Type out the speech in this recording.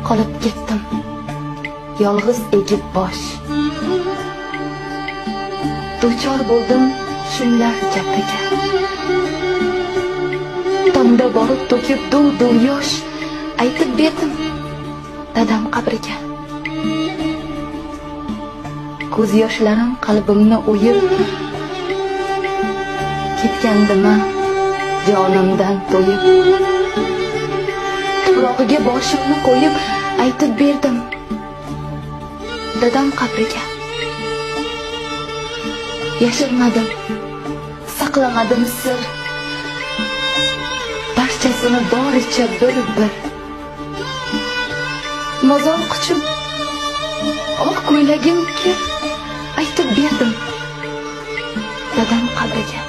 qolib ketdim yolg'iz egib bosh. Duchor bo'ldim shunlar gapiga, tomda borib to'kib duv yosh, aytib berdim dadam qabriga. Ko'z yoshlarim qalbimni o'yib, ketgandima jonimdan to'yib. Tuprog'iga boshimni qo'yib, aytib berdim dadam qabriga. Yashirmadim, saqlamadim sir, barchasini boricha bir-bir. Mozor quchib, oq ko'ylagim kir, aytib berdim dadam qabriga.